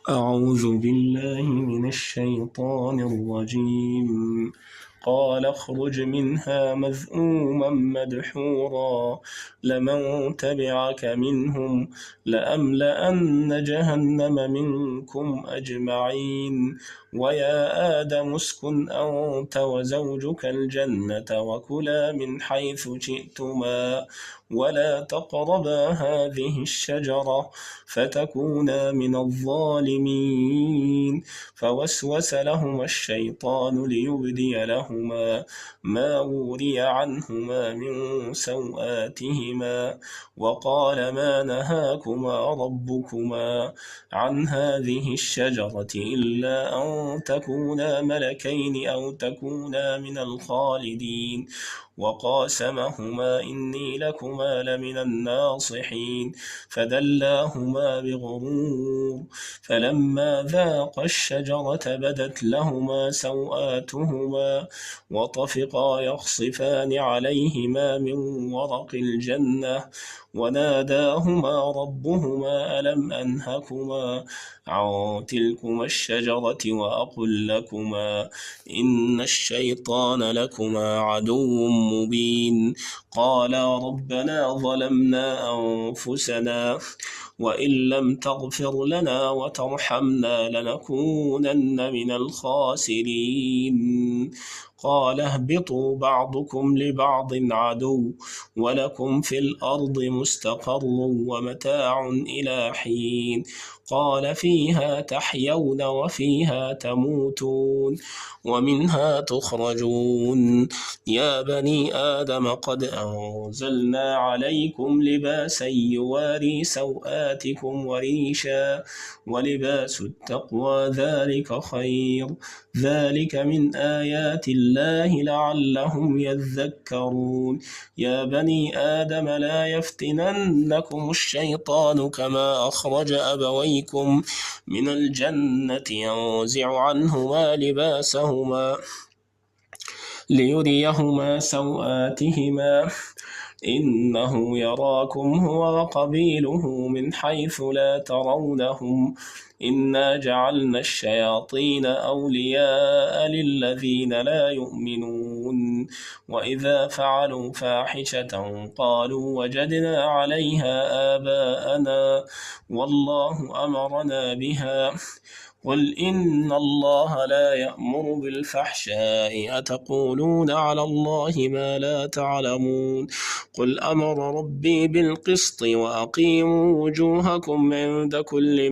أعوذ بالله من الشيطان الرجيم. قال اخرج منها مذءوما مدحورا لمن تبعك منهم لأملأن جهنم منكم أجمعين. ويا آدم اسكن أنت وزوجك الجنة وكلا من حيث شئتما ولا تقربا هذه الشجرة فتكونا من الظالمين. فوسوس لهما الشيطان ليبدي لهما ما وري عنهما من سوآتهما وقال ما نهاكما ربكما عن هذه الشجرة إلا أن تكونا ملكين أو تكونا من الخالدين. وقاسمهما إني لكما لمن الناصحين فدلاهما بغرور. فلما ذاقا الشجرة بدت لهما سوآتهما وطفقا يخصفان عليهما من ورق الجنة وناداهما ربهما ألم أنهكما عن تلكما الشجرة وأقل لكما إن الشيطان لكما عدو مبين. قالا ربنا ظلمنا أنفسنا وإن لم تغفر لنا وترحمنا لنكونن من الخاسرين. قال اهبطوا بعضكم لبعض عدو ولكم في الأرض مستقر ومتاع إلى حين. قال فيها تحيون وفيها تموتون ومنها تخرجون. يا بني آدم قد أنزلنا عليكم لباسا يواري سوآتكم وريشا ولباس التقوى ذلك خير ذلك من آيات الله لعلهم يذكرون. يا بني آدم لا يفتننكم الشيطان كما أخرج أبويكم من الجنة ينزع عنهما لباسهما ليريهما سوآتهما إنه يراكم هو وقبيله من حيث لا ترونهم إنا جعلنا الشياطين أولياء للذين لا يؤمنون. وإذا فعلوا فاحشة قالوا وجدنا عليها آباءنا والله أمرنا بها قل إن الله لا يأمر بالفحشاء أتقولون على الله ما لا تعلمون. قل أمر ربي بالقسط وأقيموا وجوهكم عند كل